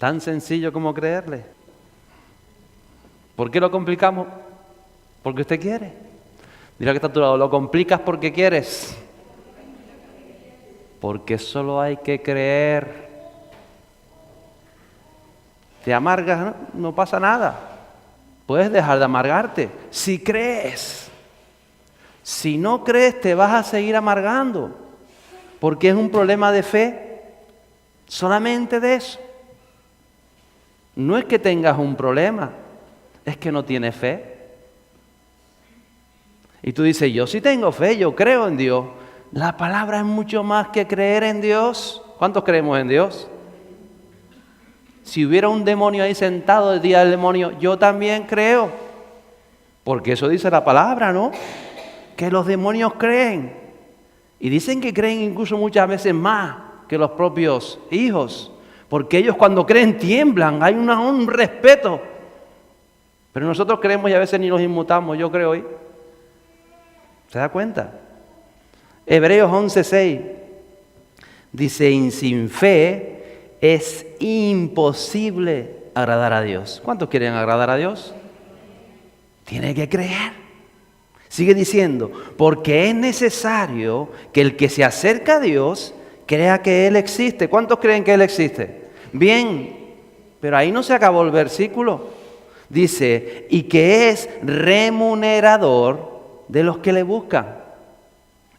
Tan sencillo como creerle. ¿Por qué lo complicamos? Porque usted quiere. Dile que está a tu lado, lo complicas porque quieres. Porque solo hay que creer. Te amargas, ¿no? No pasa nada. Puedes dejar de amargarte si crees. Si no crees, te vas a seguir amargando. Porque es un problema de fe. Solamente de eso. No es que tengas un problema, es que no tienes fe. Y tú dices, yo sí tengo fe, yo creo en Dios. La palabra es mucho más que creer en Dios. ¿Cuántos creemos en Dios? Si hubiera un demonio ahí sentado el día del demonio, yo también creo. Porque eso dice la palabra, ¿no? Que los demonios creen. Y dicen que creen incluso muchas veces más que los propios hijos. Porque ellos cuando creen tiemblan, hay un respeto. Pero nosotros creemos y a veces ni nos inmutamos, yo creo hoy. ¿Se da cuenta? Hebreos 11:6 dice, y sin fe es imposible agradar a Dios. ¿Cuántos quieren agradar a Dios? Tiene que creer. Sigue diciendo, porque es necesario que el que se acerca a Dios crea que Él existe. ¿Cuántos creen que Él existe? Bien, pero ahí no se acabó el versículo. Dice, y que es remunerador de los que le buscan.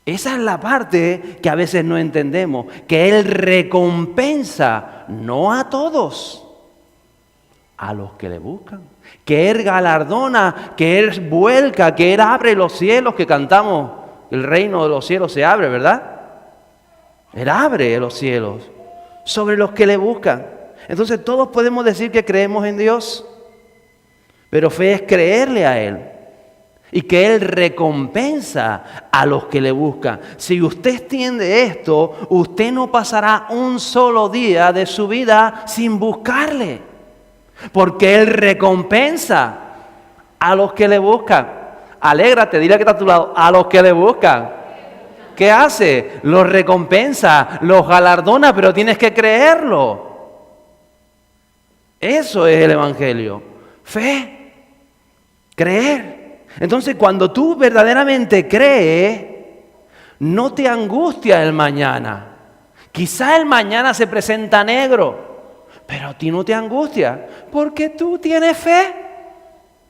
Esa es la parte que a veces no entendemos, que Él recompensa, no a todos, a los que le buscan. Que Él galardona, que Él vuelca, que Él abre los cielos, que cantamos, el reino de los cielos se abre, ¿verdad? Él abre los cielos sobre los que le buscan. Entonces todos podemos decir que creemos en Dios, pero fe es creerle a Él. Y que Él recompensa a los que le buscan. Si usted entiende esto, usted no pasará un solo día de su vida sin buscarle. Porque Él recompensa a los que le buscan. Alégrate, dile que está a tu lado, a los que le buscan. ¿Qué hace? Los recompensa, los galardona, pero tienes que creerlo. Eso es el Evangelio. Fe, creer. Entonces, cuando tú verdaderamente crees, no te angustia el mañana. Quizá el mañana se presenta negro, pero a ti no te angustia, porque tú tienes fe.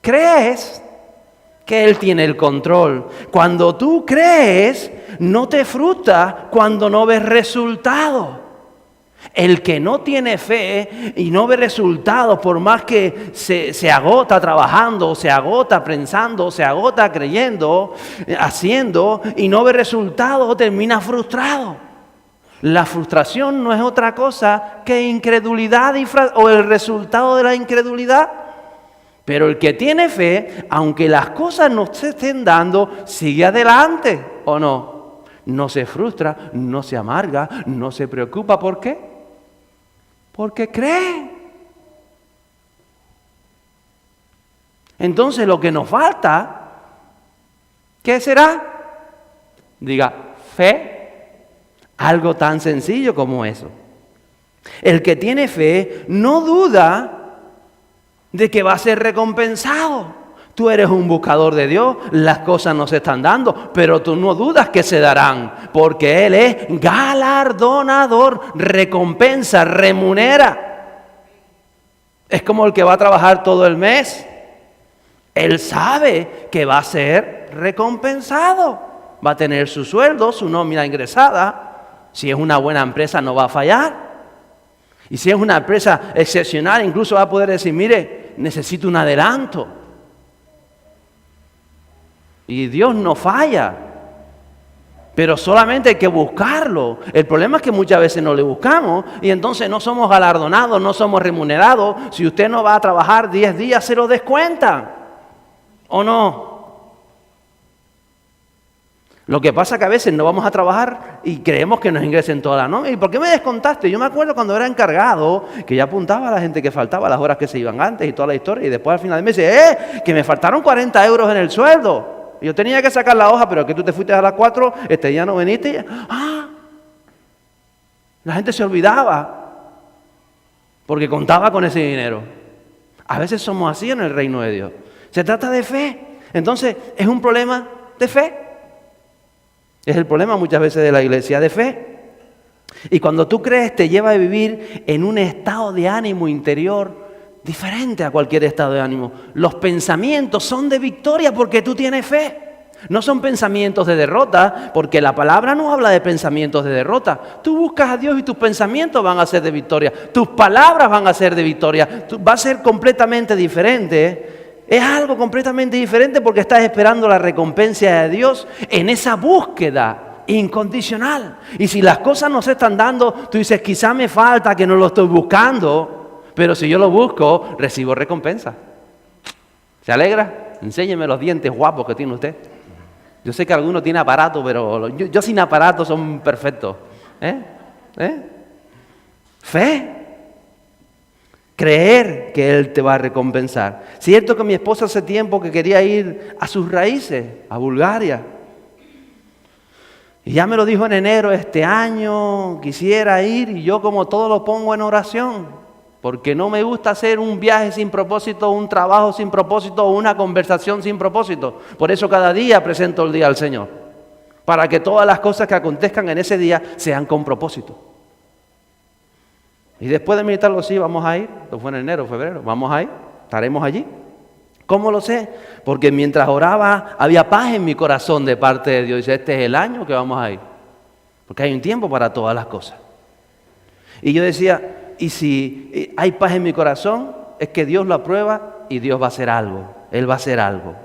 Crees que Él tiene el control. Cuando tú crees, no te frustras cuando no ves resultados. El que no tiene fe y no ve resultados, por más que se agota trabajando, se agota pensando, se agota creyendo, haciendo, y no ve resultados, termina frustrado. La frustración no es otra cosa que incredulidad o el resultado de la incredulidad. Pero el que tiene fe, aunque las cosas no se estén dando, sigue adelante, ¿o no? No se frustra, no se amarga, no se preocupa. ¿Por qué? Porque cree. Entonces lo que nos falta, ¿qué será? Diga, fe. Algo tan sencillo como eso. El que tiene fe no duda de que va a ser recompensado. Tú eres un buscador de Dios, las cosas no se están dando, pero tú no dudas que se darán, porque Él es galardonador, recompensa, remunera. Es como el que va a trabajar todo el mes. Él sabe que va a ser recompensado, va a tener su sueldo, su nómina ingresada. Si es una buena empresa no va a fallar. Y si es una empresa excepcional, incluso va a poder decir, mire, necesito un adelanto. Y Dios no falla, pero solamente hay que buscarlo. El problema es que muchas veces no le buscamos y entonces no somos galardonados, no somos remunerados. Si usted no va a trabajar 10 días, se lo descuentan, ¿o no? Lo que pasa es que a veces no vamos a trabajar y creemos que nos ingresen todas las nóminas. ¿Y por qué me descontaste? Yo me acuerdo cuando era encargado, que ya apuntaba a la gente que faltaba, las horas que se iban antes y toda la historia. Y después al final del mes dice, que me faltaron 40 euros en el sueldo. Y yo tenía que sacar la hoja, pero que tú te fuiste a las 4, este día no viniste. La gente se olvidaba. porque contaba con ese dinero. A veces somos así en el reino de Dios. Se trata de fe. Entonces, es un problema de fe. Es el problema muchas veces de la iglesia, de fe. Y cuando tú crees, te lleva a vivir en un estado de ánimo interior diferente a cualquier estado de ánimo. Los pensamientos son de victoria porque tú tienes fe. No son pensamientos de derrota, porque la palabra no habla de pensamientos de derrota. Tú buscas a Dios y tus pensamientos van a ser de victoria. Tus palabras van a ser de victoria. Va a ser completamente diferente. Es algo completamente diferente porque estás esperando la recompensa de Dios en esa búsqueda incondicional. Y si las cosas no se están dando, tú dices, quizá me falta, que no lo estoy buscando, pero si yo lo busco, recibo recompensa. ¿Se alegra? Enséñeme los dientes guapos que tiene usted. Yo sé que algunos tienen aparato, pero yo sin aparato son perfectos. Fe. Creer que Él te va a recompensar. Cierto que mi esposa hace tiempo que quería ir a sus raíces, a Bulgaria. Y ya me lo dijo en enero, este año quisiera ir, y yo como todo lo pongo en oración. Porque no me gusta hacer un viaje sin propósito, un trabajo sin propósito, una conversación sin propósito. Por eso cada día presento el día al Señor. Para que todas las cosas que acontezcan en ese día sean con propósito. Y después de meditarlo, sí, vamos a ir. Esto fue en enero, febrero. Vamos a ir, estaremos allí. ¿Cómo lo sé? Porque mientras oraba había paz en mi corazón de parte de Dios. Dice, este es el año que vamos a ir. Porque hay un tiempo para todas las cosas. Y yo decía, y si hay paz en mi corazón, es que Dios lo aprueba y Dios va a hacer algo. Él va a hacer algo.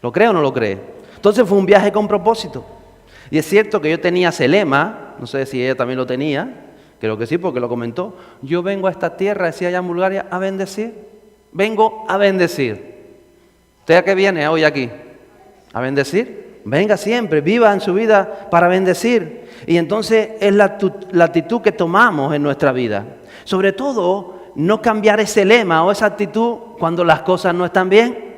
¿Lo cree o no lo cree? Entonces fue un viaje con propósito. Y es cierto que yo tenía ese lema, no sé si ella también lo tenía, creo que sí porque lo comentó. Yo vengo a esta tierra, decía allá en Bulgaria, a bendecir. Vengo a bendecir. ¿Usted a qué viene hoy aquí? ¿A bendecir? Venga siempre, viva en su vida para bendecir. Y entonces es la actitud que tomamos en nuestra vida. Sobre todo, no cambiar ese lema o esa actitud cuando las cosas no están bien.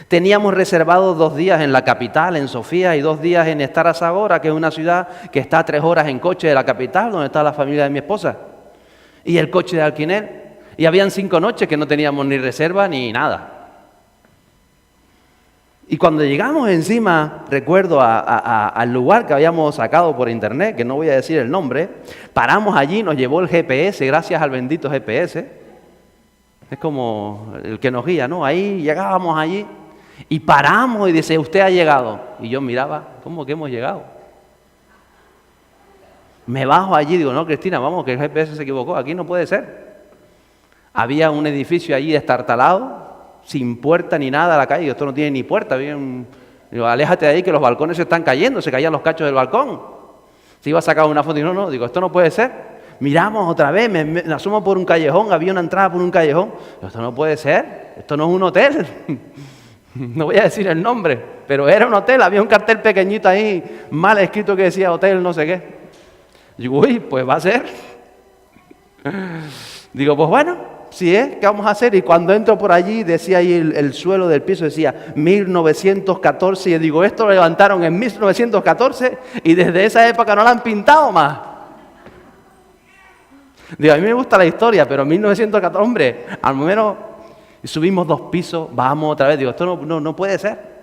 Teníamos reservados 2 días en la capital, en Sofía, y 2 días en Stara Zagora, que es una ciudad que está a 3 horas en coche de la capital, donde está la familia de mi esposa. Y el coche de alquiler. Y habían 5 noches que no teníamos ni reserva ni nada. Y cuando llegamos encima, recuerdo al lugar que habíamos sacado por internet, que no voy a decir el nombre, paramos allí, nos llevó el GPS, gracias al bendito GPS. Es como el que nos guía, ¿no? Ahí llegábamos allí y paramos y dice, usted ha llegado. Y yo miraba, ¿cómo que hemos llegado? Me bajo allí y digo, no, Cristina, vamos, que el GPS se equivocó, aquí no puede ser. Había un edificio allí destartalado, sin puerta ni nada a la calle. Esto no tiene ni puerta. Digo, aléjate de ahí que los balcones se están cayendo, se caían los cachos del balcón. Se iba a sacar una foto y no, digo, esto no puede ser. Miramos otra vez, me asomo por un callejón, había una entrada por un callejón. Esto no puede ser, esto no es un hotel. No voy a decir el nombre, pero era un hotel, había un cartel pequeñito ahí, mal escrito que decía hotel no sé qué. Digo, uy, pues va a ser. Digo, pues bueno. Sí, ¿qué vamos a hacer? Y cuando entro por allí, decía ahí el suelo del piso, decía 1914. Y yo digo, esto lo levantaron en 1914 y desde esa época no lo han pintado más. Digo, a mí me gusta la historia, pero 1914, hombre, al menos subimos 2 pisos, bajamos otra vez. Digo, esto no puede ser.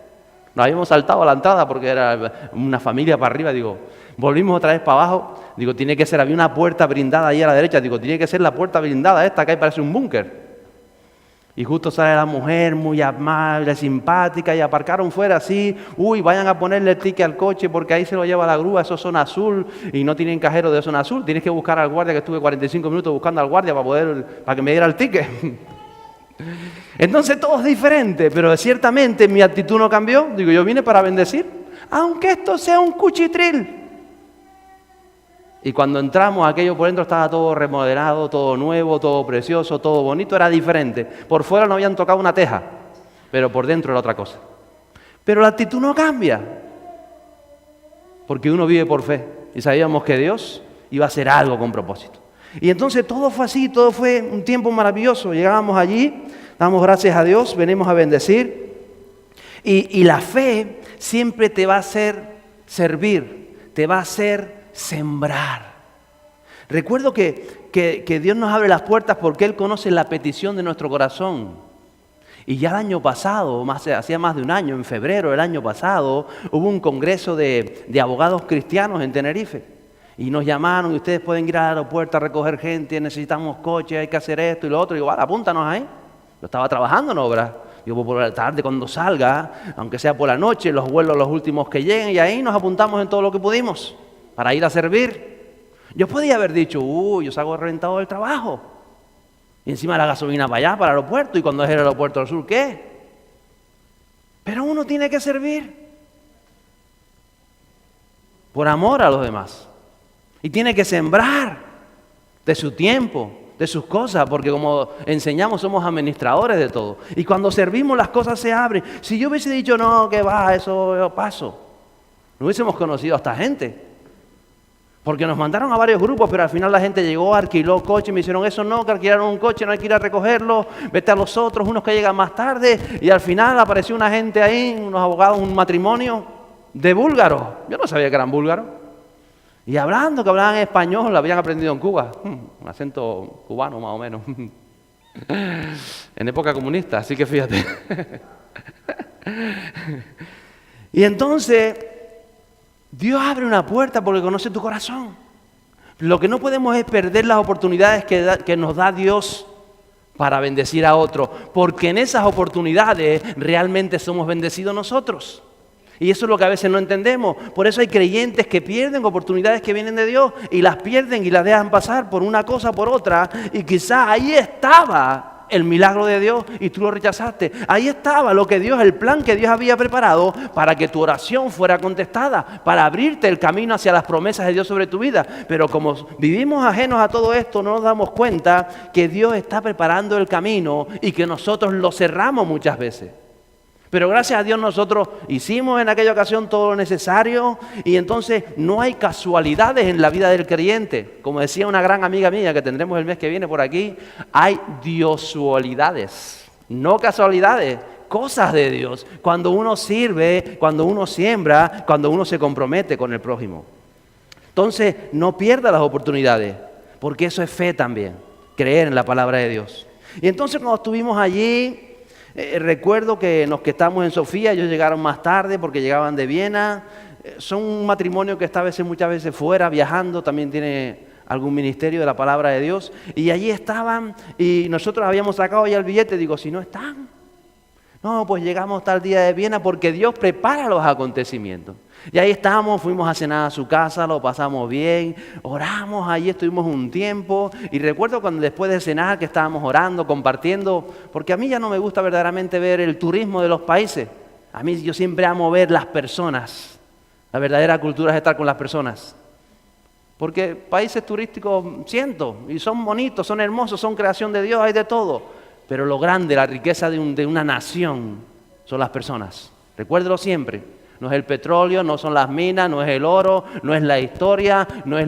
Nos habíamos saltado a la entrada porque era una familia para arriba. Digo, volvimos otra vez para abajo. Digo, tiene que ser, había una puerta blindada ahí a la derecha. Digo, tiene que ser la puerta blindada esta, que ahí parece un búnker. Y justo sale la mujer muy amable, simpática, y aparcaron fuera así. Uy, vayan a ponerle el ticket al coche porque ahí se lo lleva la grúa, eso es zona azul, y no tienen cajero de zona azul. Tienes que buscar al guardia, que estuve 45 minutos buscando al guardia para que me diera el ticket. Entonces todo es diferente, pero ciertamente mi actitud no cambió. Digo, yo vine para bendecir, aunque esto sea un cuchitril. Y cuando entramos, aquello por dentro estaba todo remodelado, todo nuevo, todo precioso, todo bonito, era diferente. Por fuera no habían tocado una teja, pero por dentro era otra cosa. Pero la actitud no cambia, porque uno vive por fe. Y sabíamos que Dios iba a hacer algo con propósito. Y entonces todo fue así, todo fue un tiempo maravilloso. Llegábamos allí, damos gracias a Dios, venimos a bendecir. Y la fe siempre te va a hacer servir, te va a hacer sembrar. Recuerdo que que Dios nos abre las puertas porque Él conoce la petición de nuestro corazón. Y ya el año pasado, hacía más de un año, en febrero del año pasado, hubo un congreso de abogados cristianos en Tenerife. Y nos llamaron, y ustedes pueden ir al aeropuerto a recoger gente, necesitamos coches, hay que hacer esto y lo otro. Y digo, vale, apúntanos ahí. Yo estaba trabajando en obra. Digo, por la tarde cuando salga, aunque sea por la noche, los vuelos los últimos que lleguen, y ahí nos apuntamos en todo lo que pudimos para ir a servir. Yo podía haber dicho, yo salgo reventado del trabajo. Y encima la gasolina para allá, para el aeropuerto, y cuando es el aeropuerto del sur, ¿qué? Pero uno tiene que servir por amor a los demás. Y tiene que sembrar de su tiempo, de sus cosas, porque como enseñamos somos administradores de todo. Y cuando servimos las cosas se abren. Si yo hubiese dicho, no, que va, eso yo paso, no hubiésemos conocido a esta gente. Porque nos mandaron a varios grupos, pero al final la gente llegó, alquiló coche y me hicieron eso, no, que alquilaron un coche, no hay que ir a recogerlo, vete a los otros, unos que llegan más tarde. Y al final apareció una gente ahí, unos abogados, un matrimonio de búlgaros. Yo no sabía que eran búlgaros. Y hablando, que hablaban español, lo habían aprendido en Cuba. Un acento cubano más o menos. En época comunista, así que fíjate. Y entonces, Dios abre una puerta porque conoce tu corazón. Lo que no podemos es perder las oportunidades que nos da Dios para bendecir a otros. Porque en esas oportunidades realmente somos bendecidos nosotros. Y eso es lo que a veces no entendemos. Por eso hay creyentes que pierden oportunidades que vienen de Dios y las pierden y las dejan pasar por una cosa o por otra. Y quizás ahí estaba el milagro de Dios y tú lo rechazaste. Ahí estaba lo que Dios, el plan que Dios había preparado para que tu oración fuera contestada, para abrirte el camino hacia las promesas de Dios sobre tu vida. Pero como vivimos ajenos a todo esto, no nos damos cuenta que Dios está preparando el camino y que nosotros lo cerramos muchas veces. Pero gracias a Dios nosotros hicimos en aquella ocasión todo lo necesario y entonces no hay casualidades en la vida del creyente. Como decía una gran amiga mía que tendremos el mes que viene por aquí, hay diosualidades, no casualidades, cosas de Dios. Cuando uno sirve, cuando uno siembra, cuando uno se compromete con el prójimo. Entonces no pierda las oportunidades, porque eso es fe también, creer en la palabra de Dios. Y entonces cuando estuvimos allí, recuerdo que los que estamos en Sofía, ellos llegaron más tarde porque llegaban de Viena. Son un matrimonio que está muchas veces fuera, viajando, también tiene algún ministerio de la palabra de Dios. Y allí estaban y nosotros habíamos sacado ya el billete. Digo, si no están, no, pues llegamos tal día de Viena porque Dios prepara los acontecimientos. Y ahí estábamos, fuimos a cenar a su casa, lo pasamos bien, oramos, allí estuvimos un tiempo. Y recuerdo cuando después de cenar que estábamos orando, compartiendo, porque a mí ya no me gusta verdaderamente ver el turismo de los países. A mí yo siempre amo ver las personas. La verdadera cultura es estar con las personas. Porque países turísticos siento, y son bonitos, son hermosos, son creación de Dios, hay de todo. Pero lo grande, la riqueza de una nación son las personas. Recuérdelo siempre. No es el petróleo, no son las minas, no es el oro, no es la historia, no es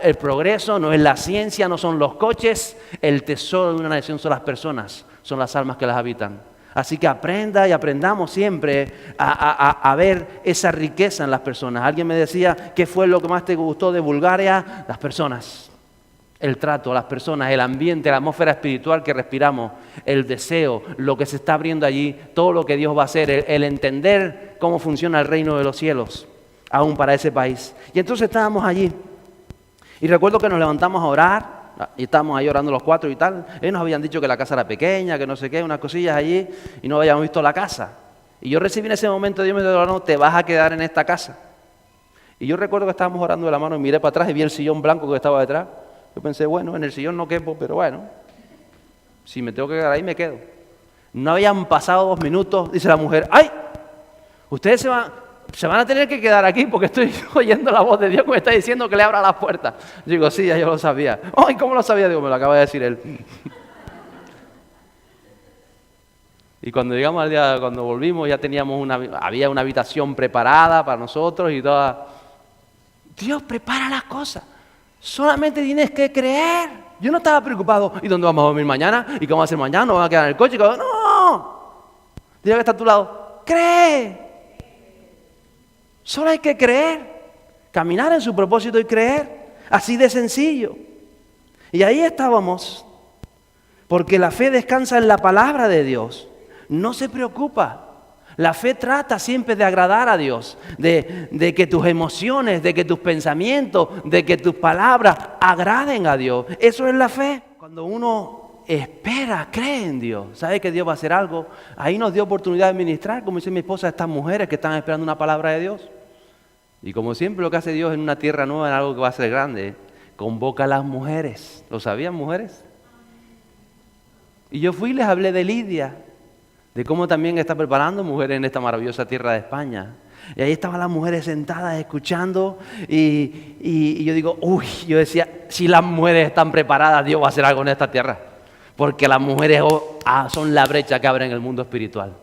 el progreso, no es la ciencia, no son los coches. El tesoro de una nación son las personas, son las almas que las habitan. Así que aprenda y aprendamos siempre a ver esa riqueza en las personas. Alguien me decía, ¿qué fue lo que más te gustó de Bulgaria? Las personas. El trato, las personas, el ambiente, la atmósfera espiritual que respiramos, el deseo, lo que se está abriendo allí, todo lo que Dios va a hacer, el entender cómo funciona el reino de los cielos, aún para ese país. Y entonces estábamos allí. Y recuerdo que nos levantamos a orar, y estábamos ahí orando los cuatro y tal. Ellos nos habían dicho que la casa era pequeña, que no sé qué, unas cosillas allí, y no habíamos visto la casa. Y yo recibí en ese momento, Dios me dijo, no, te vas a quedar en esta casa. Y yo recuerdo que estábamos orando de la mano y miré para atrás y vi el sillón blanco que estaba detrás. Yo pensé, bueno, en el sillón no quepo, pero bueno, si me tengo que quedar ahí, me quedo. No habían pasado 2 minutos, dice la mujer, ¡ay! Ustedes se van a tener que quedar aquí porque estoy oyendo la voz de Dios que me está diciendo que le abra las puertas. Digo, sí, ya yo lo sabía. ¡Ay, cómo lo sabía! Digo, me lo acaba de decir él. Y cuando llegamos al día, cuando volvimos, ya había una habitación preparada para nosotros y toda. Dios prepara las cosas. Solamente tienes que creer. Yo no estaba preocupado. ¿Y dónde vamos a dormir mañana? ¿Y cómo va a ser mañana? ¿No vamos a quedar en el coche? No. Dios que está a tu lado. Cree. Solo hay que creer. Caminar en su propósito y creer. Así de sencillo. Y ahí estábamos, porque la fe descansa en la palabra de Dios. No se preocupa. La fe trata siempre de agradar a Dios, de que tus emociones, de que tus pensamientos, de que tus palabras agraden a Dios. Eso es la fe. Cuando uno espera, cree en Dios, sabe que Dios va a hacer algo, ahí nos dio oportunidad de ministrar, como dice mi esposa, a estas mujeres que están esperando una palabra de Dios. Y como siempre lo que hace Dios en una tierra nueva, en algo que va a ser grande, convoca a las mujeres. ¿Lo sabían, mujeres? Y yo fui y les hablé de Lidia, de cómo también está preparando mujeres en esta maravillosa tierra de España. Y ahí estaban las mujeres sentadas escuchando y yo digo, yo decía, si las mujeres están preparadas, Dios va a hacer algo en esta tierra. Porque las mujeres son la brecha que abren el mundo espiritual.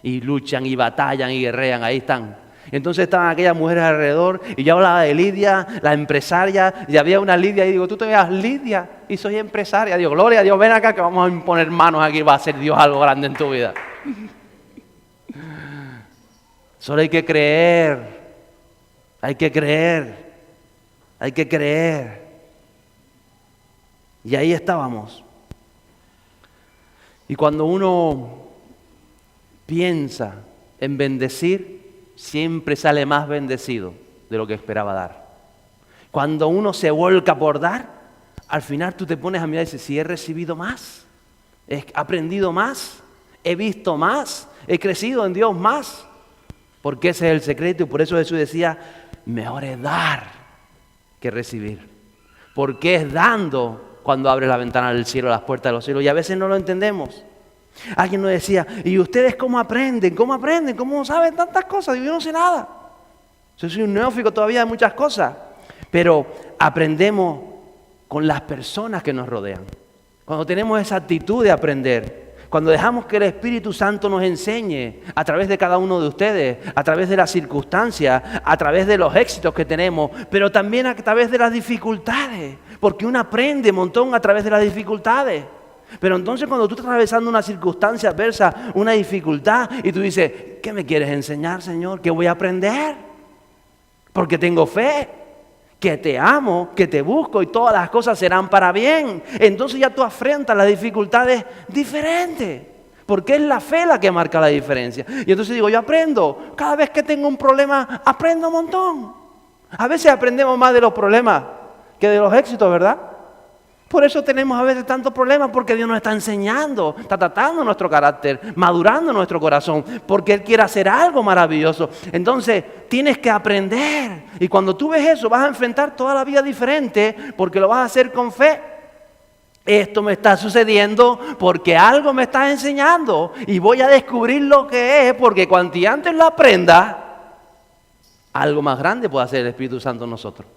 Y luchan y batallan y guerrean, ahí están. Entonces estaban aquellas mujeres alrededor y yo hablaba de Lidia, la empresaria, y había una Lidia y digo, tú te veas Lidia y soy empresaria. Digo, gloria a Dios, ven acá que vamos a imponer manos aquí, va a hacer Dios algo grande en tu vida. Solo hay que creer, hay que creer, hay que creer. Y ahí estábamos. Y cuando uno piensa en bendecir, siempre sale más bendecido de lo que esperaba dar. Cuando uno se vuelca por dar, al final tú te pones a mirar y dices, si he recibido más, he aprendido más, he visto más, he crecido en Dios más. Porque ese es el secreto y por eso Jesús decía, mejor es dar que recibir. Porque es dando cuando abre la ventana del cielo, las puertas de los cielos. Y a veces no lo entendemos. Alguien nos decía, ¿y ustedes cómo aprenden? ¿Cómo aprenden? ¿Cómo saben tantas cosas? Yo no sé nada. Yo soy un neófito todavía de muchas cosas. Pero aprendemos con las personas que nos rodean. Cuando tenemos esa actitud de aprender. Cuando dejamos que el Espíritu Santo nos enseñe a través de cada uno de ustedes, a través de las circunstancias, a través de los éxitos que tenemos, pero también a través de las dificultades, porque uno aprende un montón a través de las dificultades. Pero entonces cuando tú estás atravesando una circunstancia adversa, una dificultad, y tú dices, ¿qué me quieres enseñar, Señor? ¿Qué voy a aprender? Porque tengo fe, que te amo, que te busco y todas las cosas serán para bien. Entonces ya tú afrontas las dificultades diferentes, porque es la fe la que marca la diferencia. Y entonces digo, yo aprendo, cada vez que tengo un problema, aprendo un montón. A veces aprendemos más de los problemas que de los éxitos, ¿verdad? Por eso tenemos a veces tantos problemas, porque Dios nos está enseñando, está tratando nuestro carácter, madurando nuestro corazón, porque Él quiere hacer algo maravilloso. Entonces, tienes que aprender. Y cuando tú ves eso, vas a enfrentar toda la vida diferente, porque lo vas a hacer con fe. Esto me está sucediendo porque algo me está enseñando y voy a descubrir lo que es, porque cuanto antes lo aprenda, algo más grande puede hacer el Espíritu Santo en nosotros.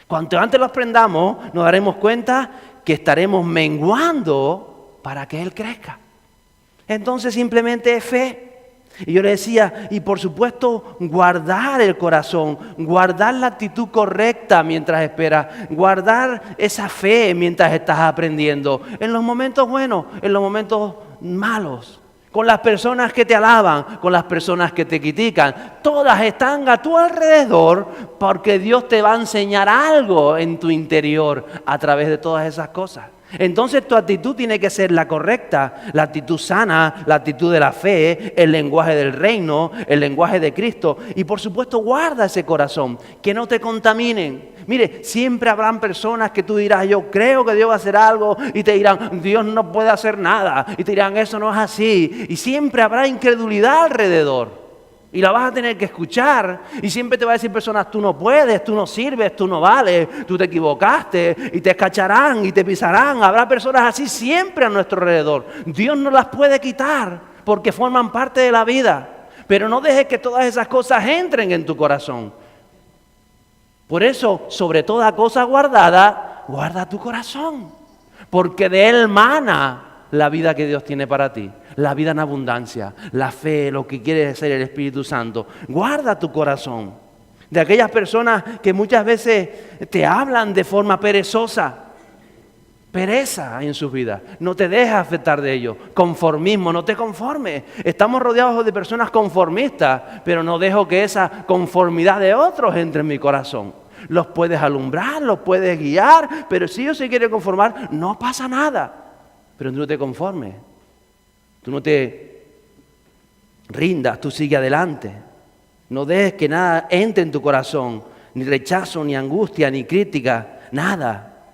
Cuanto antes lo aprendamos, nos daremos cuenta que estaremos menguando para que Él crezca. Entonces simplemente es fe. Y yo le decía, y por supuesto guardar el corazón, guardar la actitud correcta mientras esperas, guardar esa fe mientras estás aprendiendo, en los momentos buenos, en los momentos malos. Con las personas que te alaban, con las personas que te critican. Todas están a tu alrededor porque Dios te va a enseñar algo en tu interior a través de todas esas cosas. Entonces tu actitud tiene que ser la correcta, la actitud sana, la actitud de la fe, el lenguaje del reino, el lenguaje de Cristo. Y por supuesto guarda ese corazón, que no te contaminen. Mire, siempre habrán personas que tú dirás, yo creo que Dios va a hacer algo, y te dirán, Dios no puede hacer nada, y te dirán, eso no es así. Y siempre habrá incredulidad alrededor. Y la vas a tener que escuchar. Y siempre te va a decir personas, tú no puedes, tú no sirves, tú no vales, tú te equivocaste. Y te escacharán y te pisarán. Habrá personas así siempre a nuestro alrededor. Dios no las puede quitar porque forman parte de la vida. Pero no dejes que todas esas cosas entren en tu corazón. Por eso, sobre toda cosa guardada, guarda tu corazón. Porque de él mana la vida que Dios tiene para ti. La vida en abundancia, la fe, lo que quiere ser el Espíritu Santo. Guarda tu corazón. De aquellas personas que muchas veces te hablan de forma perezosa. Pereza en sus vidas. No te dejes afectar de ellos. Conformismo, no te conformes. Estamos rodeados de personas conformistas, pero no dejo que esa conformidad de otros entre en mi corazón. los puedes alumbrar, los puedes guiar, pero si ellos se quieren conformar, no pasa nada. Pero tú no te conformes, tú no te rindas, tú sigue adelante. No dejes que nada entre en tu corazón, ni rechazo, ni angustia, ni crítica, nada.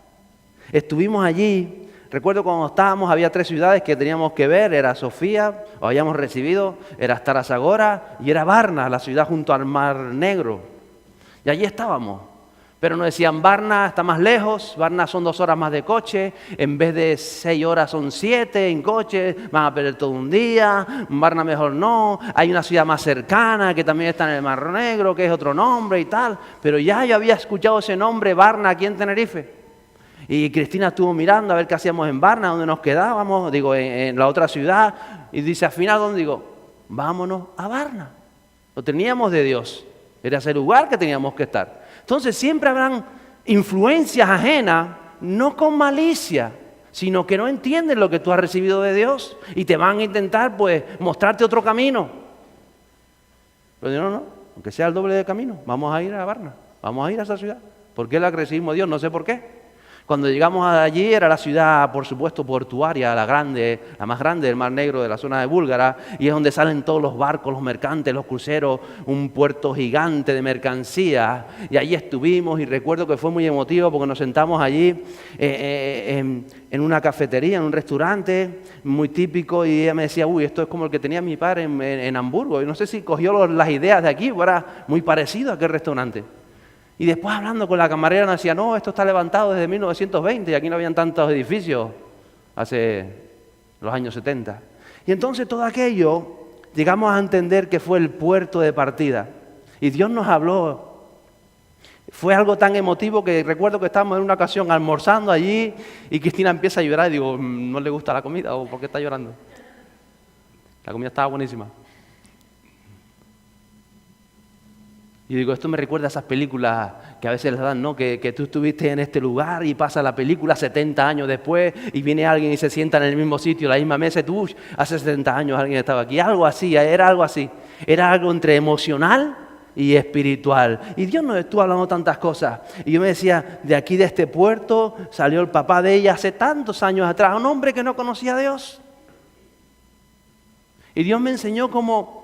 Estuvimos allí. Recuerdo cuando estábamos, había 3 ciudades que teníamos que ver, era Sofía, o habíamos recibido, era Stara Zagora y era Varna, la ciudad junto al Mar Negro. Y allí estábamos. Pero nos decían, Varna está más lejos, Varna son 2 horas más de coche, en vez de 6 horas son 7 en coche, van a perder todo un día, Varna mejor no, hay una ciudad más cercana que también está en el Mar Negro, que es otro nombre y tal. Pero ya yo había escuchado ese nombre, Varna, aquí en Tenerife. Y Cristina estuvo mirando a ver qué hacíamos en Varna, dónde nos quedábamos, digo, en la otra ciudad. Y dice, al final, ¿dónde? Digo, vámonos a Varna. Lo teníamos de Dios. Era ese lugar que teníamos que estar. Entonces siempre habrán influencias ajenas, no con malicia, sino que no entienden lo que tú has recibido de Dios. Y te van a intentar, pues, mostrarte otro camino. Pero yo, no, aunque sea el doble de camino, vamos a ir a Varna. Vamos a ir a esa ciudad. ¿Por qué la recibimos Dios? No sé por qué. Cuando llegamos allí era la ciudad, por supuesto, portuaria, la más grande del Mar Negro, de la zona de Búlgara, y es donde salen todos los barcos, los mercantes, los cruceros, un puerto gigante de mercancías. Y allí estuvimos y recuerdo que fue muy emotivo porque nos sentamos allí en una cafetería, en un restaurante muy típico, y ella me decía, uy, esto es como el que tenía mi padre en Hamburgo. Y no sé si cogió las ideas de aquí, o era muy parecido a aquel restaurante. Y después hablando con la camarera nos decía, no, esto está levantado desde 1920 y aquí no habían tantos edificios hace los años 70. Y entonces todo aquello llegamos a entender que fue el puerto de partida. Y Dios nos habló. Fue algo tan emotivo que recuerdo que estábamos en una ocasión almorzando allí y Cristina empieza a llorar y digo, ¿no le gusta la comida o por qué está llorando? La comida estaba buenísima. Y digo, esto me recuerda a esas películas que a veces les dan, ¿no? Que tú estuviste en este lugar y pasa la película 70 años después y viene alguien y se sienta en el mismo sitio, la misma mesa, y tú, hace 70 años alguien estaba aquí. Algo así, era algo así. Era algo entre emocional y espiritual. Y Dios nos estuvo hablando tantas cosas. Y yo me decía, de aquí de este puerto salió el papá de ella hace tantos años atrás, un hombre que no conocía a Dios. Y Dios me enseñó cómo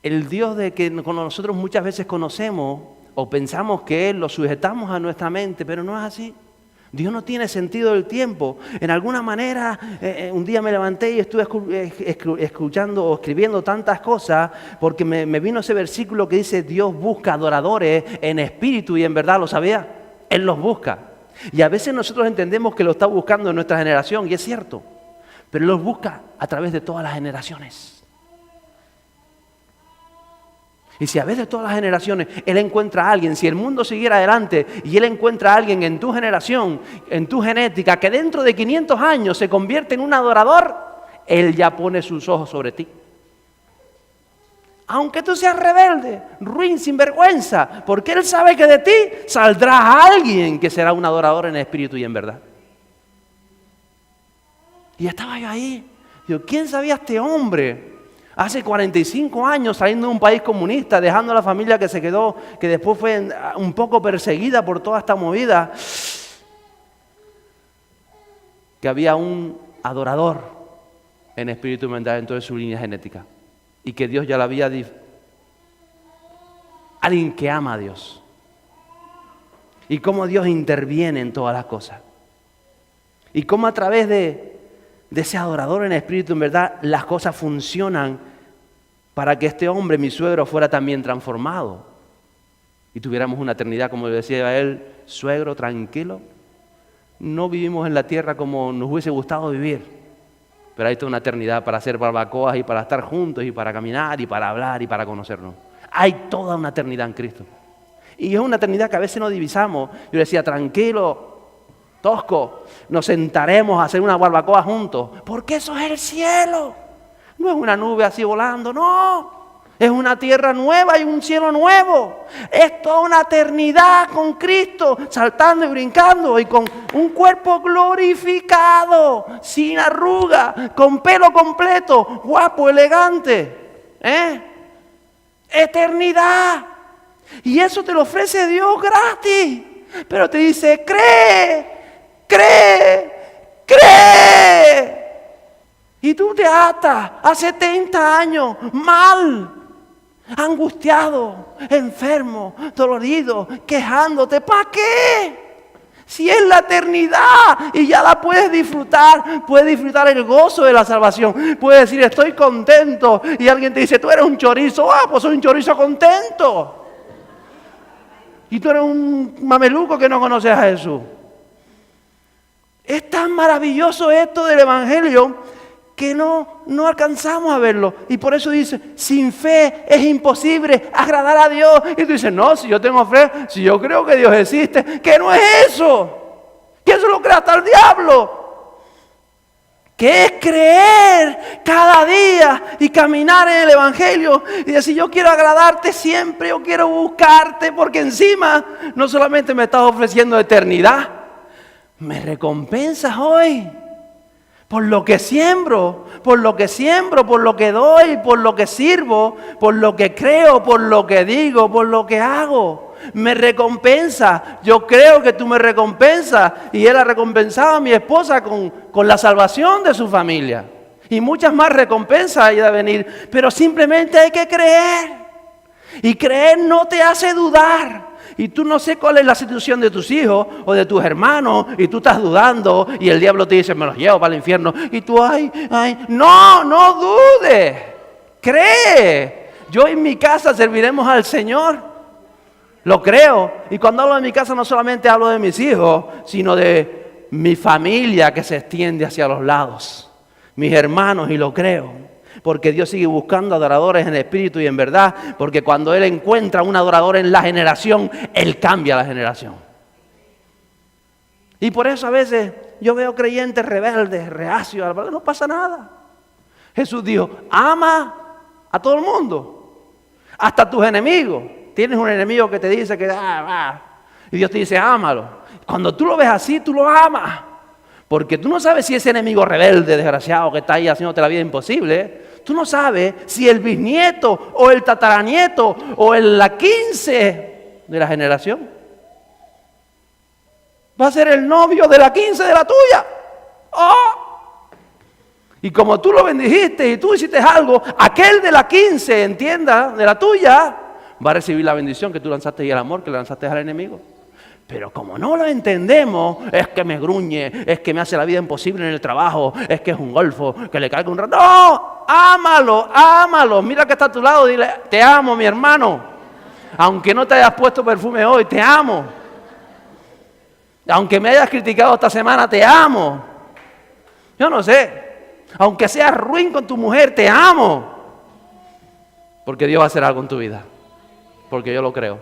el Dios de que nosotros muchas veces conocemos o pensamos que Él lo sujetamos a nuestra mente, pero no es así. Dios no tiene sentido del tiempo. En alguna manera, un día me levanté y estuve escuchando o escribiendo tantas cosas porque me vino ese versículo que dice Dios busca adoradores en espíritu y en verdad, ¿lo sabía? Él los busca. Y a veces nosotros entendemos que lo está buscando en nuestra generación y es cierto, pero Él los busca a través de todas las generaciones. Y si a veces de todas las generaciones Él encuentra a alguien, si el mundo siguiera adelante y Él encuentra a alguien en tu generación, en tu genética, que dentro de 500 años se convierte en un adorador, Él ya pone sus ojos sobre ti. Aunque tú seas rebelde, ruin, sinvergüenza, porque Él sabe que de ti saldrá alguien que será un adorador en espíritu y en verdad. Y estaba yo ahí. Digo, ¿quién sabía este hombre? Hace 45 años saliendo de un país comunista, dejando a la familia que se quedó, que después fue un poco perseguida por toda esta movida, que había un adorador en espíritu y mental dentro de su línea genética. Y que Dios ya la había alguien que ama a Dios. Y cómo Dios interviene en todas las cosas. Y cómo a través de ese adorador en espíritu, en verdad, las cosas funcionan para que este hombre, mi suegro, fuera también transformado y tuviéramos una eternidad, como le decía él, suegro, tranquilo. No vivimos en la tierra como nos hubiese gustado vivir, pero hay toda una eternidad para hacer barbacoas y para estar juntos y para caminar y para hablar y para conocernos. Hay toda una eternidad en Cristo. Y es una eternidad que a veces no divisamos. Yo decía, tranquilo, Tosco, nos sentaremos a hacer una barbacoa juntos, porque eso es el cielo. No es una nube así volando, no. Es una tierra nueva y un cielo nuevo. Es toda una eternidad con Cristo, saltando y brincando y con un cuerpo glorificado, sin arruga, con pelo completo, guapo, elegante. Eternidad. Y eso te lo ofrece Dios gratis. Pero te dice, cree, cree, cree. Y tú te atas a 70 años mal, angustiado, enfermo, dolorido, quejándote. ¿Para qué? Si es la eternidad y ya la puedes disfrutar el gozo de la salvación. Puedes decir, estoy contento. Y alguien te dice, tú eres un chorizo. Pues soy un chorizo contento. Y tú eres un mameluco que no conoces a Jesús. Es tan maravilloso esto del Evangelio que no alcanzamos a verlo. Y por eso dice, sin fe es imposible agradar a Dios. Y tú dices, no, si yo tengo fe, si yo creo que Dios existe, que no es eso. Que eso lo crea hasta el diablo. Que es creer cada día y caminar en el Evangelio y decir, yo quiero agradarte siempre, yo quiero buscarte, porque encima no solamente me estás ofreciendo eternidad, me recompensas hoy por lo que siembro, por lo que doy, por lo que sirvo, por lo que creo, por lo que digo, por lo que hago. Me recompensa. Yo creo que tú me recompensas. Y Él ha recompensado a mi esposa con la salvación de su familia. Y muchas más recompensas hay de venir. Pero simplemente hay que creer. Y creer no te hace dudar. Y tú no sé cuál es la situación de tus hijos o de tus hermanos. Y tú estás dudando. Y el diablo te dice, me los llevo para el infierno. Y tú, no dudes. Cree. Yo en mi casa serviremos al Señor. Lo creo. Y cuando hablo de mi casa no solamente hablo de mis hijos, sino de mi familia que se extiende hacia los lados. Mis hermanos, y lo creo. Porque Dios sigue buscando adoradores en espíritu y en verdad. Porque cuando Él encuentra un adorador en la generación, Él cambia la generación. Y por eso a veces yo veo creyentes rebeldes, reacios. No pasa nada. Jesús dijo, ama a todo el mundo. Hasta a tus enemigos. Tienes un enemigo que te dice que y Dios te dice, ámalo. Cuando tú lo ves así, tú lo amas. Porque tú no sabes si ese enemigo rebelde, desgraciado, que está ahí haciéndote la vida imposible, tú no sabes si el bisnieto o el tataranieto o la 15 de la generación va a ser el novio de la 15 de la tuya. ¡Oh! Y como tú lo bendijiste y tú hiciste algo, aquel de la 15, entienda, de la tuya, va a recibir la bendición que tú lanzaste y el amor que le lanzaste al enemigo. Pero como no lo entendemos, es que me gruñe, es que me hace la vida imposible en el trabajo, es que es un golfo, que le caiga un rato. ¡No! Ámalo, ámalo. Mira que está a tu lado, dile, te amo, mi hermano. Aunque no te hayas puesto perfume hoy, te amo. Aunque me hayas criticado esta semana, te amo. Yo no sé. Aunque seas ruin con tu mujer, te amo. Porque Dios va a hacer algo en tu vida. Porque yo lo creo.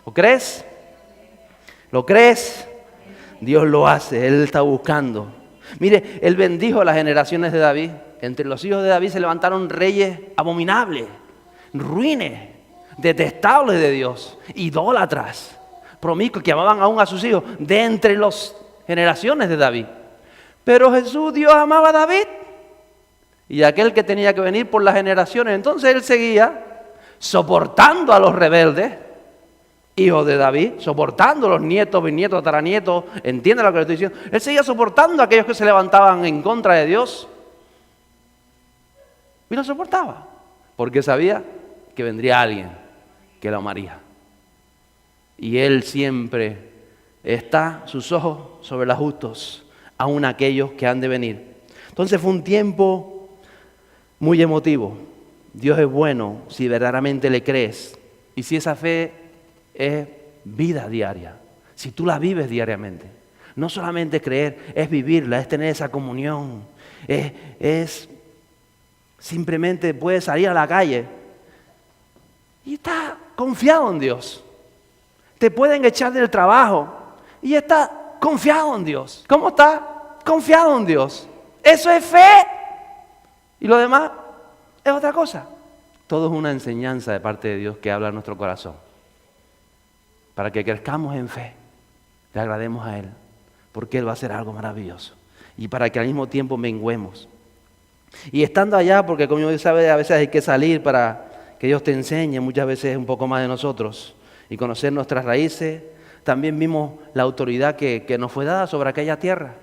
¿Lo crees? ¿Lo crees? Dios lo hace, Él está buscando. Mire, Él bendijo a las generaciones de David. Entre los hijos de David se levantaron reyes abominables, ruines, detestables de Dios, idólatras, promiscuos, que amaban aún a sus hijos, de entre las generaciones de David. Pero Jesús, Dios amaba a David. Y aquel que tenía que venir por las generaciones, entonces Él seguía soportando a los rebeldes, hijos de David, soportando a los nietos, bisnietos, tataranietos, entiende lo que le estoy diciendo. Él seguía soportando a aquellos que se levantaban en contra de Dios. Y lo soportaba, porque sabía que vendría alguien que lo amaría. Y Él siempre está sus ojos sobre los justos, aun aquellos que han de venir. Entonces fue un tiempo muy emotivo. Dios es bueno si verdaderamente le crees y si esa fe es vida diaria, si tú la vives diariamente. No solamente creer, es vivirla, es tener esa comunión, es simplemente puedes salir a la calle y estás confiado en Dios. Te pueden echar del trabajo y estás confiado en Dios. ¿Cómo estás? Confiado en Dios. Eso es fe. Y lo demás es otra cosa. Todo es una enseñanza de parte de Dios que habla en nuestro corazón. Para que crezcamos en fe, le agrademos a Él, porque Él va a hacer algo maravilloso. Y para que al mismo tiempo menguemos. Y estando allá, porque como Dios sabe, a veces hay que salir para que Dios te enseñe, muchas veces un poco más de nosotros. y conocer nuestras raíces. También vimos la autoridad que nos fue dada sobre aquella tierra.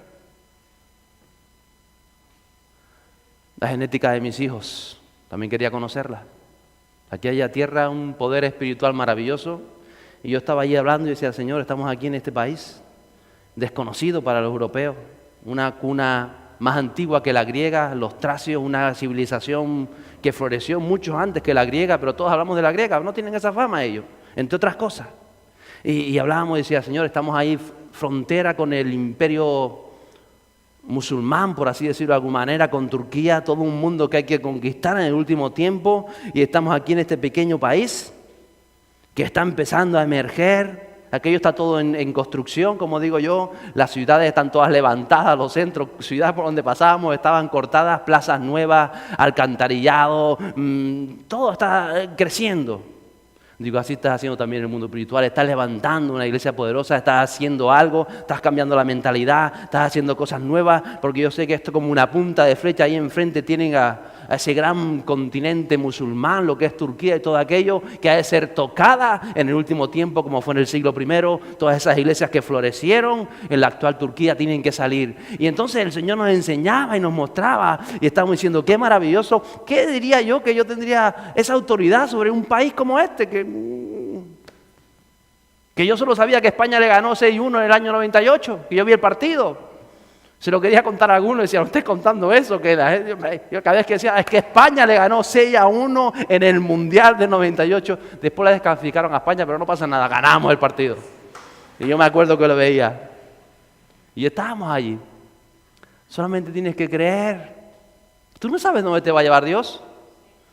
La genética de mis hijos, también quería conocerla. Aquella tierra, un poder espiritual maravilloso. Y yo estaba allí hablando y decía, Señor, estamos aquí en este país, desconocido para los europeos, una cuna más antigua que la griega, los tracios, una civilización que floreció mucho antes que la griega, pero todos hablamos de la griega, no tienen esa fama ellos, entre otras cosas. Y hablábamos y decía, Señor, estamos ahí frontera con el imperio musulmán, por así decirlo de alguna manera, con Turquía, todo un mundo que hay que conquistar en el último tiempo, y estamos aquí en este pequeño país que está empezando a emerger. Aquello está todo en construcción, como digo yo, las ciudades están todas levantadas, los centros, ciudades por donde pasábamos estaban cortadas, plazas nuevas, alcantarillado, todo está creciendo. Digo, así estás haciendo también en el mundo espiritual, estás levantando una iglesia poderosa, estás haciendo algo, estás cambiando la mentalidad, estás haciendo cosas nuevas, porque yo sé que esto como una punta de flecha ahí enfrente tienen a ese gran continente musulmán, lo que es Turquía y todo aquello, que ha de ser tocada en el último tiempo, como fue en el siglo I, todas esas iglesias que florecieron en la actual Turquía tienen que salir. Y entonces el Señor nos enseñaba y nos mostraba, y estábamos diciendo, qué maravilloso, ¿qué diría yo que yo tendría esa autoridad sobre un país como este, que yo solo sabía que España le ganó 6-1 en el año 98, que yo vi el partido. Se lo quería contar a alguno y decía, ¿no estés contando eso? Yo cada vez que decía, es que España le ganó 6-1 en el Mundial del 98. Después la descalificaron a España, pero no pasa nada, ganamos el partido. Y yo me acuerdo que lo veía. Y estábamos allí. Solamente tienes que creer. Tú no sabes dónde te va a llevar Dios.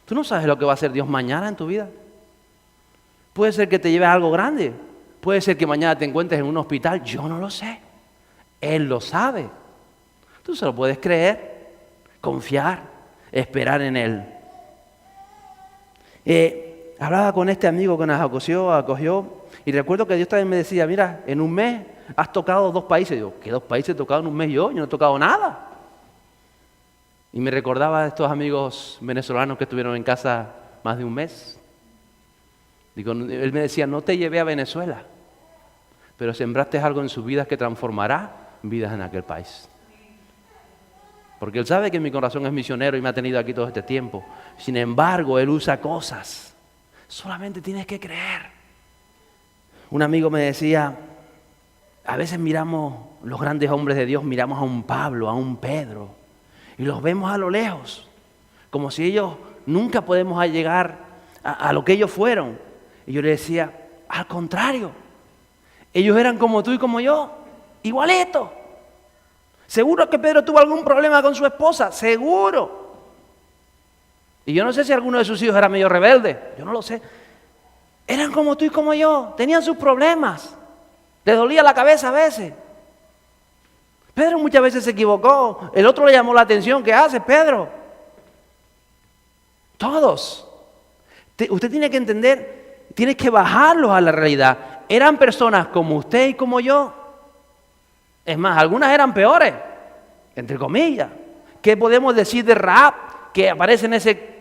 Tú no sabes lo que va a hacer Dios mañana en tu vida. Puede ser que te lleve a algo grande. Puede ser que mañana te encuentres en un hospital. Yo no lo sé. Él lo sabe. Tú se lo puedes creer, confiar, esperar en Él. Hablaba con este amigo que nos acogió, y recuerdo que Dios también me decía, mira, en un mes has tocado 2 países. Digo, ¿qué 2 países he tocado en un mes yo? Yo no he tocado nada. Y me recordaba a estos amigos venezolanos que estuvieron en casa más de un mes. Digo, él me decía, no te llevé a Venezuela, pero sembraste algo en sus vidas que transformará vidas en aquel país. Porque Él sabe que mi corazón es misionero y me ha tenido aquí todo este tiempo. Sin embargo, Él usa cosas. Solamente tienes que creer. Un amigo me decía, a veces miramos los grandes hombres de Dios, miramos a un Pablo, a un Pedro, y los vemos a lo lejos, como si ellos nunca podemos llegar a lo que ellos fueron. Y yo le decía, al contrario, ellos eran como tú y como yo, igualitos. Seguro que Pedro tuvo algún problema con su esposa, seguro. Y yo no sé si alguno de sus hijos era medio rebelde, yo no lo sé. Eran como tú y como yo, tenían sus problemas, les dolía la cabeza a veces. Pedro muchas veces se equivocó, el otro le llamó la atención, ¿qué haces, Pedro? Todos. Usted tiene que entender, tiene que bajarlos a la realidad. Eran personas como usted y como yo. Es más, algunas eran peores, entre comillas. ¿Qué podemos decir de Rahab, que aparece en ese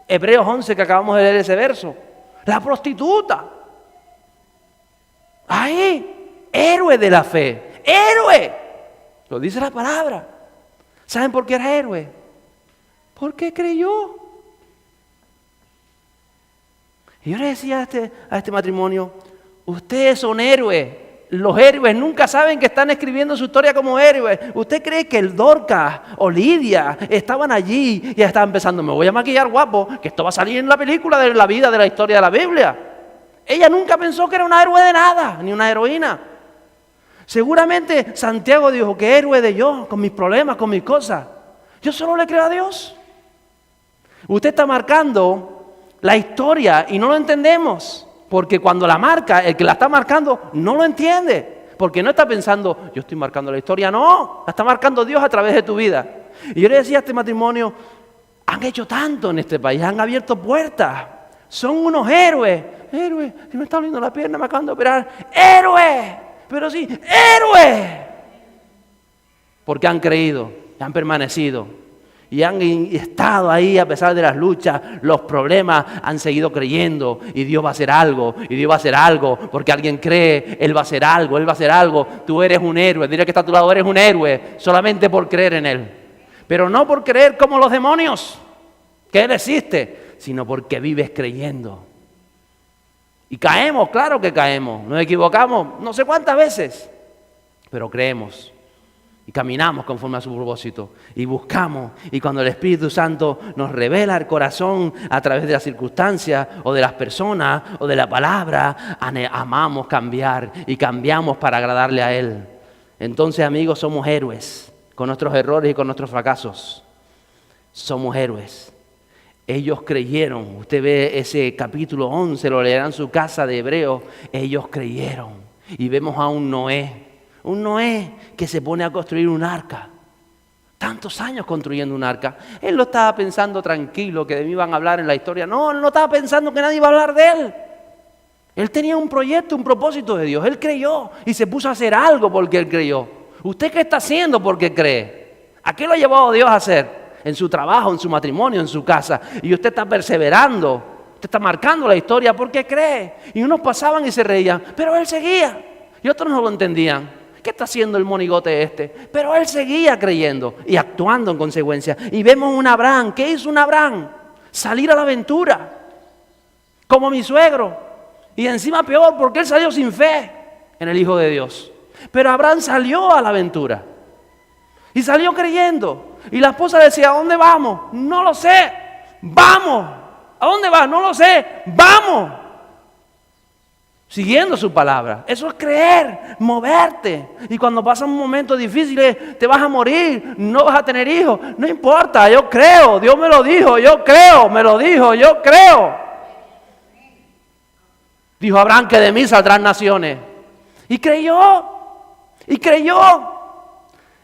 Hebreos 11 que acabamos de leer ese verso? La prostituta. Ahí, héroe de la fe. ¡Héroe! Lo dice la palabra. ¿Saben por qué era héroe? Porque creyó. Y yo le decía a este matrimonio, ustedes son héroes. Los héroes nunca saben que están escribiendo su historia como héroes. ¿Usted cree que el Dorcas o Lidia estaban allí y ya estaban pensando, me voy a maquillar guapo, que esto va a salir en la película de la vida, de la historia de la Biblia? Ella nunca pensó que era una héroe de nada, ni una heroína. Seguramente Santiago dijo, ¿qué héroe de yo? Con mis problemas, con mis cosas. Yo solo le creo a Dios. Usted está marcando la historia y no lo entendemos. Porque cuando la marca, el que la está marcando no lo entiende. Porque no está pensando, yo estoy marcando la historia. No, la está marcando Dios a través de tu vida. Y yo le decía a este matrimonio, han hecho tanto en este país, han abierto puertas. Son unos héroes. Héroes, si me está doliendo la pierna, me acaban de operar. ¡Héroes! Pero sí, ¡héroes! Porque han creído, han permanecido. y han estado ahí a pesar de las luchas, los problemas, han seguido creyendo y Dios va a hacer algo, y Dios va a hacer algo, porque alguien cree, Él va a hacer algo, Él va a hacer algo. Tú eres un héroe, dile que está a tu lado, eres un héroe, solamente por creer en Él. Pero no por creer como los demonios, que Él existe, sino porque vives creyendo. Y caemos, claro que caemos, nos equivocamos no sé cuántas veces, pero creemos y caminamos conforme a su propósito y buscamos. Y cuando el Espíritu Santo nos revela el corazón a través de las circunstancias o de las personas o de la palabra, amamos cambiar y cambiamos para agradarle a Él. Entonces, amigos, somos héroes con nuestros errores y con nuestros fracasos. Somos héroes. Ellos creyeron. Usted ve ese capítulo 11, lo leerá en su casa de Hebreos. Ellos creyeron. Y vemos a un Noé que se pone a construir un arca. Tantos años construyendo un arca. Él no estaba pensando tranquilo que de mí iban a hablar en la historia. No, él no estaba pensando que nadie iba a hablar de él. Él tenía un proyecto, un propósito de Dios. Él creyó y se puso a hacer algo porque él creyó. ¿Usted qué está haciendo porque cree? ¿A qué lo ha llevado Dios a hacer? En su trabajo, en su matrimonio, en su casa. Y usted está perseverando, usted está marcando la historia porque cree. Y unos pasaban y se reían, pero él seguía. Y otros no lo entendían. ¿Qué está haciendo el monigote este? Pero él seguía creyendo y actuando en consecuencia. Y vemos un Abraham. ¿Qué hizo un Abraham? Salir a la aventura. Como mi suegro. Y encima peor porque él salió sin fe en el Hijo de Dios. Pero Abraham salió a la aventura. Y salió creyendo. Y la esposa decía, ¿a dónde vamos? No lo sé. ¡Vamos! ¿A dónde vas? No lo sé. ¡Vamos! Siguiendo su palabra. Eso es creer, moverte. Y cuando pasan momentos difíciles, te vas a morir, no vas a tener hijos. No importa, yo creo. Dios me lo dijo, yo creo. Me lo dijo, yo creo. Dijo Abraham que de mí saldrán naciones. Y creyó. Y creyó.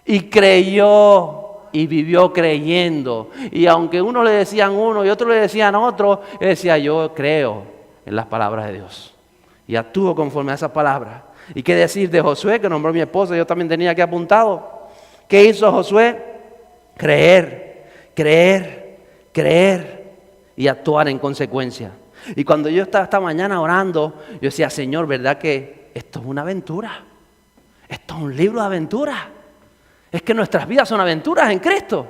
Y creyó. Y vivió creyendo. Y aunque uno le decían uno y otro le decían otro, él decía, yo creo en las palabras de Dios. Y actúo conforme a esas palabras. ¿Y qué decir de Josué, que nombró mi esposa? Yo también tenía aquí apuntado. ¿Qué hizo Josué? Creer, creer, creer y actuar en consecuencia. Y cuando yo estaba esta mañana orando, yo decía, Señor, ¿verdad que esto es una aventura? Esto es un libro de aventuras. Es que nuestras vidas son aventuras en Cristo.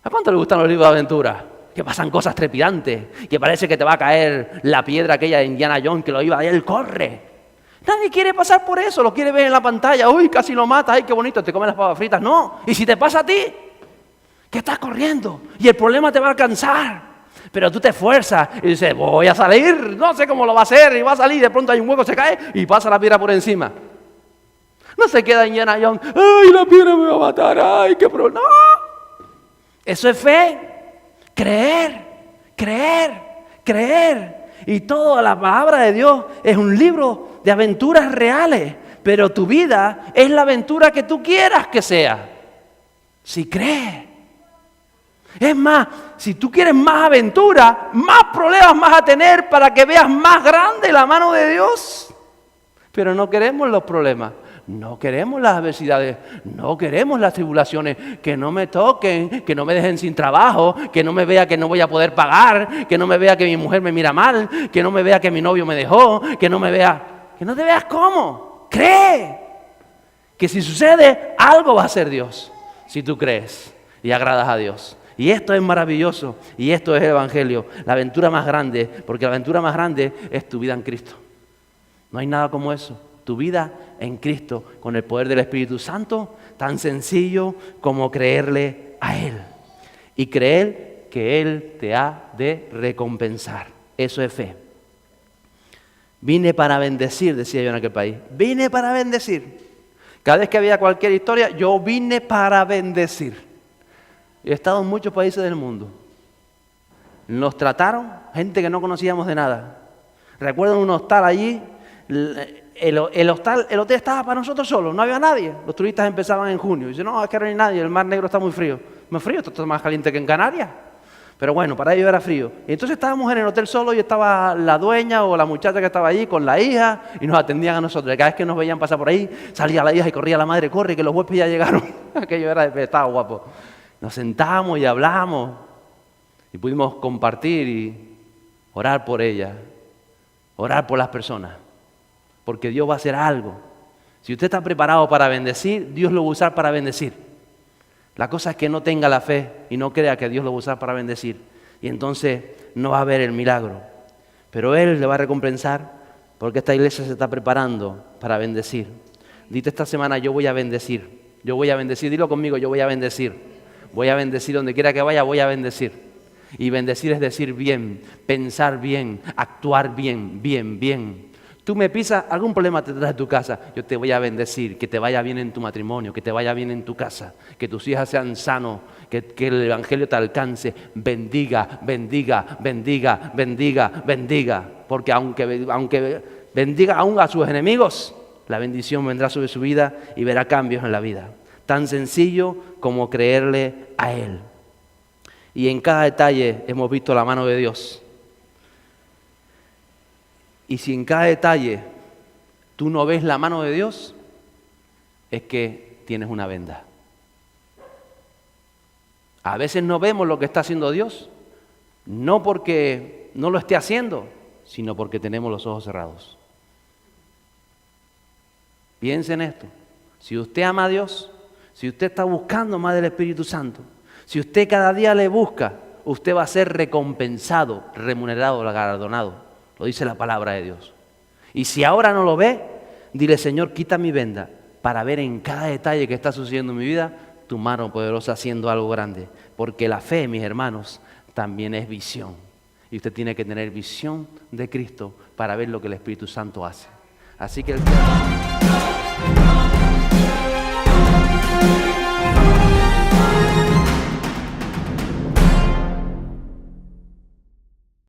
¿A cuánto le gustan los libros de aventuras? Que pasan cosas trepidantes, que parece que te va a caer la piedra aquella de Indiana Jones que lo iba a él corre. Nadie quiere pasar por eso, lo quiere ver en la pantalla. Uy, casi lo mata, ay, qué bonito, te comen las papas fritas. No, y si te pasa a ti, que estás corriendo y el problema te va a alcanzar. Pero tú te esfuerzas y dices, voy a salir, no sé cómo lo va a hacer, y va a salir, de pronto hay un hueco, se cae y pasa la piedra por encima. No se queda Indiana Jones, ay, la piedra me va a matar, ay, qué problema. No, eso es fe, creer, creer, creer. Y toda la palabra de Dios es un libro de aventuras reales, pero tu vida es la aventura que tú quieras que sea, si crees. Es más, si tú quieres más aventura, más problemas vas a tener para que veas más grande la mano de Dios. Pero no queremos los problemas. No queremos las adversidades, no queremos las tribulaciones, que no me toquen, que no me dejen sin trabajo, que no me vea que no voy a poder pagar, que no me vea que mi mujer me mira mal, que no me vea que mi novio me dejó, que no me vea, que no te veas cómo. Cree que si sucede, algo va a hacer Dios, si tú crees y agradas a Dios. Y esto es maravilloso, y esto es el Evangelio, la aventura más grande, porque la aventura más grande es tu vida en Cristo. No hay nada como eso. Tu vida en Cristo, con el poder del Espíritu Santo, tan sencillo como creerle a Él. Y creer que Él te ha de recompensar. Eso es fe. Vine para bendecir, decía yo en aquel país. Vine para bendecir. Cada vez que había cualquier historia, yo vine para bendecir. He estado en muchos países del mundo. Nos trataron gente que no conocíamos de nada. Recuerdo un hostal allí. El hotel estaba para nosotros solos, no había nadie. Los turistas empezaban en junio. Y dicen, no, es que no hay nadie, el mar negro está muy frío. Más frío, esto está más caliente que en Canarias. Pero bueno, para ellos era frío. Y entonces estábamos en el hotel solo y estaba la dueña o la muchacha que estaba allí con la hija y nos atendían a nosotros. Y cada vez que nos veían pasar por ahí, salía la hija y corría la madre, corre, que los huéspedes ya llegaron. Aquello estaba guapo. Nos sentamos y hablamos y pudimos compartir y orar por ella, orar por las personas, porque Dios va a hacer algo. Si usted está preparado para bendecir, Dios lo va a usar para bendecir. La cosa es que no tenga la fe y no crea que Dios lo va a usar para bendecir. Y entonces no va a haber el milagro. Pero Él le va a recompensar porque esta iglesia se está preparando para bendecir. Dite esta semana, yo voy a bendecir. Yo voy a bendecir. Dilo conmigo, yo voy a bendecir. Voy a bendecir donde quiera que vaya, voy a bendecir. Y bendecir es decir bien, pensar bien, actuar bien, bien. Tú me pisas, algún problema te traes a tu casa, yo te voy a bendecir, que te vaya bien en tu matrimonio, que te vaya bien en tu casa, que tus hijas sean sanos, que el evangelio te alcance, bendiga, porque aunque bendiga aún a sus enemigos, la bendición vendrá sobre su vida y verá cambios en la vida. Tan sencillo como creerle a Él. Y en cada detalle hemos visto la mano de Dios. Y si en cada detalle tú no ves la mano de Dios, es que tienes una venda. A veces no vemos lo que está haciendo Dios, no porque no lo esté haciendo, sino porque tenemos los ojos cerrados. Piense en esto. Si usted ama a Dios, si usted está buscando más del Espíritu Santo, si usted cada día le busca, usted va a ser recompensado, remunerado, galardonado. Lo dice la palabra de Dios. Y si ahora no lo ve, dile, Señor, quita mi venda para ver en cada detalle que está sucediendo en mi vida tu mano poderosa haciendo algo grande. Porque la fe, mis hermanos, también es visión. Y usted tiene que tener visión de Cristo para ver lo que el Espíritu Santo hace. Así que